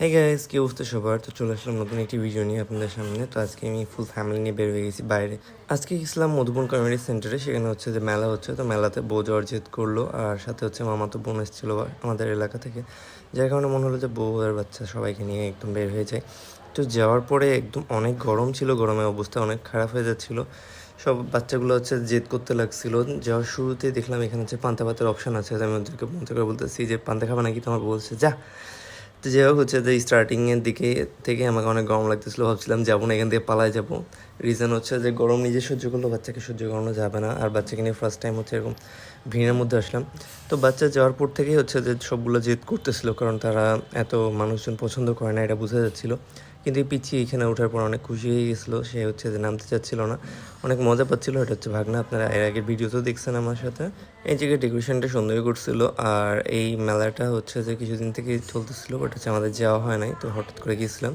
হ্যাঁ গাইস, কি অবস্থা সবার? তো চলে আসলাম নতুন একটি ভিডিও নিয়ে আপনাদের সামনে। তো আজকে আমি ফুল ফ্যামিলি নিয়ে বের হয়ে গেছি বাইরে। আজকে গেছিলাম মধুবন কমিউনিটি সেন্টারে। সেখানে হচ্ছে যে মেলা হচ্ছে, তো মেলাতে বউ যাওয়ার জেদ করলো, আর সাথে হচ্ছে মামাতো বোন এসেছিলো আমাদের এলাকা থেকে, যার কারণে মনে হলো যে বউ আর বাচ্চা সবাইকে নিয়ে একদম বের হয়ে যায়। তো যাওয়ার পরে একদম অনেক গরম ছিল, গরমের অবস্থা অনেক খারাপ হয়ে যাচ্ছিলো। সব বাচ্চাগুলো হচ্ছে জেদ করতে লাগছিল। যাওয়ার শুরুতে দেখলাম এখানে হচ্ছে পান্তা ভাতের অপশান আছে। আমি ওদেরকে বলতে করে বলতেছি যে পান্তা খাবে নাকি, তোমার বলছে যা। তো যাই হোক, হচ্ছে যে স্টার্টিংয়ের দিকে থেকে আমাকে অনেক গরম লাগতেছিলো, ভাবছিলাম যাবো না, এখান থেকে পালায় যাবো। রিজন হচ্ছে যে গরম নিজে সহ্য করলেও বাচ্চাকে সহ্য করানো যাবে না, আর বাচ্চাকে নিয়ে ফার্স্ট টাইম হচ্ছে এরকম ভিড়ের মধ্যে আসলাম। তো বাচ্চা যাওয়ার পর থেকেই হচ্ছে যে সবগুলো জেদ করতেছিল, কারণ তারা এত মানুষজন পছন্দ করে না, এটা বোঝা যাচ্ছিলো। কিন্তু এই পিচ্ছি এখানে ওঠার পর অনেক খুশি হয়ে গেছিলো। সে হচ্ছে যে নামতে চাচ্ছিল না, অনেক মজা পাচ্ছিলো। এটা হচ্ছে ভাগনা, আপনারা এর আগের ভিডিওতেও দেখছেন আমার সাথে। এই জায়গায় ডেকোরেশনটা সুন্দরই করছিল। আর এই মেলাটা হচ্ছে যে কিছুদিন থেকে চলতেছিল, বাট হচ্ছে আমাদের যাওয়া হয় নাই, তো হঠাৎ করে গিয়েছিলাম।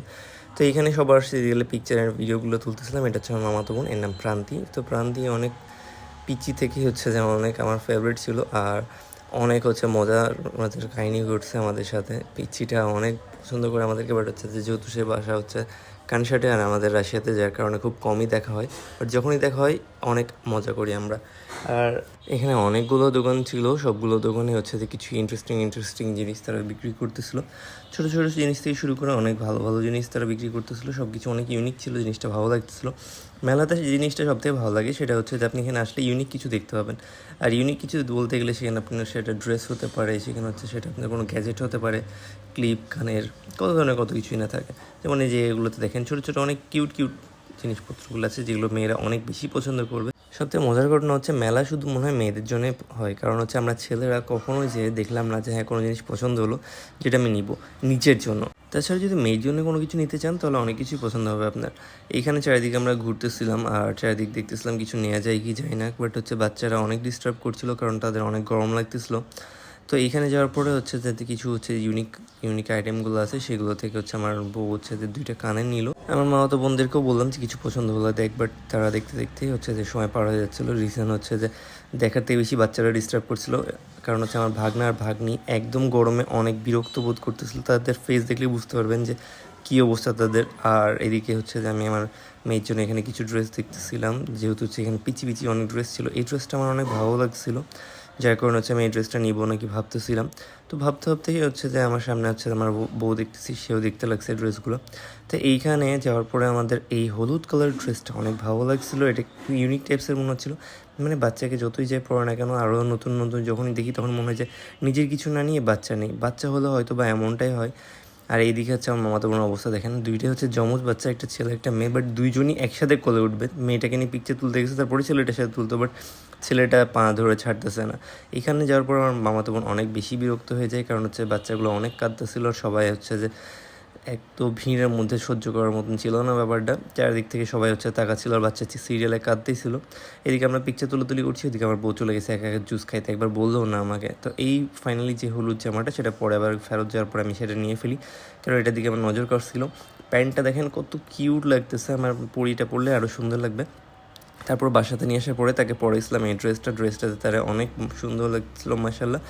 তো এখানে সবার সিরিয়ালে পিকচার আর ভিডিওগুলো তুলতেছিলাম। এটা হচ্ছে আমার মামাতো বোন, এর নাম প্রান্তি। তো প্রান্তি অনেক পিচি থেকেই হচ্ছে যে অনেক আমার ফেভারিট ছিল, আর অনেক হচ্ছে মজার মজার কাহিনী ঘটছে আমাদের সাথে। পিচ্ছিটা অনেক পছন্দ করে আমাদেরকে, বাট হচ্ছে যে যেহেতু সে বাসা হচ্ছে কানসাটে আর আমাদের রাশিয়াতে, যার কারণে খুব কমই দেখা হয়। বাট যখনই দেখা হয় অনেক মজা করি আমরা। আর এখানে অনেকগুলো দোকান ছিল, সবগুলো দোকানে হচ্ছে যে কিছু ইন্টারেস্টিং জিনিস তারা বিক্রি করতেছিল। ছোটো ছোটো জিনিস থেকে শুরু করে অনেক ভালো ভালো জিনিস তারা বিক্রি করতেছিল। সব কিছু অনেক ইউনিক ছিল, জিনিসটা ভালো লাগতেছিলো। মেলাতে যে জিনিসটা সবথেকে ভালো লাগে সেটা হচ্ছে যে আপনি এখানে আসলে ইউনিক কিছু দেখতে পাবেন। আর ইউনিক কিছু বলতে গেলে সেখানে আপনার সেটা ড্রেস হতে পারে, সেখানে হচ্ছে সেটা আপনার কোনো গ্যাজেট হতে পারে, ক্লিপ, কানের, কত ধরনের কত কিছুই না থাকে। যেমন এই যে এগুলোতে দেখেন ছোটো ছোটো অনেক কিউট জিনিসপত্রগুলো আছে, যেগুলো মেয়েরা অনেক বেশি পছন্দ করবে। সবথেকে মজার ঘটনা হচ্ছে মেলা শুধু মনে হয় মেয়েদের জন্য হয়, কারণ হচ্ছে আমরা ছেলেরা কখনোই যে দেখলাম না যে হ্যাঁ কোনো জিনিস পছন্দ হলো যেটা আমি নিব নিজের জন্য। তাছাড়া যদি মেয়ের জন্য কোনো কিছু নিতে চান তাহলে অনেক কিছুই পছন্দ হবে আপনার। এইখানে চারিদিকে আমরা ঘুরতেছিলাম আর চারিদিক দেখতেছিলাম কিছু নেওয়া যায় কি যায় না, বাট হচ্ছে বাচ্চারা অনেক ডিস্টার্ব করছিল, কারণ তাদের অনেক গরম লাগতেছিলো। তো এইখানে যাওয়ার পরে হচ্ছে যাতে কিছু হচ্ছে ইউনিক আইটেমগুলো আছে, সেগুলো থেকে হচ্ছে আমার বউ হচ্ছে যে 2টা কানের নিল। আমার মামাতো বোনদেরকেও বললাম যে কিছু পছন্দ হলো দেখ, বাট তারা দেখতে দেখতেই হচ্ছে যে সময় পার হয়ে যাচ্ছিলো। রিজন হচ্ছে যে দেখার থেকে বেশি বাচ্চারা ডিস্টার্ব করছিল, কারণ হচ্ছে আমার ভাগনা আর ভাগ্নি একদম গরমে অনেক বিরক্ত বোধ করতেছিল। তাদের ফেস দেখলে বুঝতে পারবেন যে কী অবস্থা তাদের। আর এদিকে হচ্ছে যে আমি আমার মেয়ের জন্য এখানে কিছু ড্রেস দেখতেছিলাম, যেহেতু হচ্ছে এখানে পিচি অনেক ড্রেস ছিল। এই ড্রেসটা আমার অনেক ভালো লাগছিলো, যার কারণে হচ্ছে আমি এই ড্রেসটা নিবো নাকি ভাবতেছিলাম। তো ভাবতেই হচ্ছে যে আমার সামনে হচ্ছে আমার বউ দেখতেছি, সেও দেখতে লাগছে ড্রেসগুলো। তো এইখানে যাওয়ার পরে আমাদের এই হলুদ কালার ড্রেসটা অনেক ভালো লাগছিলো। এটা একটু ইউনিক টাইপসের মনে হচ্ছিলো। মানে বাচ্চাকে যতই যাই পড়ে না কেন, আরও নতুন যখনই দেখি তখন মনে হয় যে নিজের কিছু না নিয়ে বাচ্চা নেই। বাচ্চা হলে হয়তো বা এমনটাই হয়। আর এইদিকে হচ্ছে আমার মামাতো বোনের অবস্থা দেখেন, দুইটাই হচ্ছে যমজ বাচ্চা, একটা ছেলে একটা মেয়ে, বাট দুইজনই একসাথে কোলে উঠবে। মেয়েটাকে নিয়ে পিকচার তুলতে গেছে, তারপরে ছেলেটার সাথে তুলতো, বাট ছেলেটা পা ধরে ছাড়তেছে না। এখানে যাওয়ার পর আমার মামাতো বোন অনেক বেশি বিরক্ত হয়ে যায়, কারণ হচ্ছে বাচ্চাগুলো অনেক কাঁদতেছিল। সবাই হচ্ছে যে এক তো ভিড়ের মধ্যে সহ্য করার মতন ছিল না ব্যাপারটা। চারিদিক থেকে সবাই হচ্ছে তাকাচ্ছিল, আর বাচ্চা সিরিয়ালে কাঁদতেই ছিল। এদিকে আমরা পিকচার তুলি করছি, ওদিকে আমার বউ চলে গেছে একা জুস খাইতে, একবার বললেও না আমাকে। তো এই ফাইনালি যে হলুদ জামাটা, সেটা পরে আবার ফেরত যাওয়ার পরে আমি সেটা নিয়ে ফেলি, কারণ এটার দিকে আমার নজর কাটছিল। প্যান্টটা দেখেন কত কিউট লাগতেছে, আমার পরিটা পরলে আরও সুন্দর লাগবে। তারপর বাসাতে নিয়ে আসার পরে তাকে পরেছিলাম এই ড্রেসটাতে তারা অনেক সুন্দর লাগছিলো মাশাল্লাহ।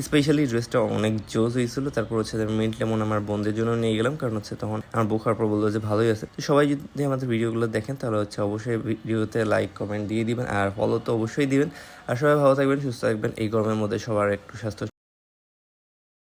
স্পেশালি ড্রেসটা অনেক জোস হয়েছিল। তারপর হচ্ছে মিন্ট লেমন আমার বোনদের জন্য নিয়ে গেলাম, কারণ হচ্ছে তখন আমার বউ খাওয়ার পর বললো যে ভালোই আছে। তো সবাই যদি আমাদের ভিডিওগুলো দেখেন তাহলে হচ্ছে অবশ্যই ভিডিওতে লাইক কমেন্ট দিয়ে দিবেন, আর ফলো তো অবশ্যই দিবেন। আর সবাই ভালো থাকবেন, সুস্থ থাকবেন। এই গরমের মধ্যে সবার একটু স্বাস্থ্য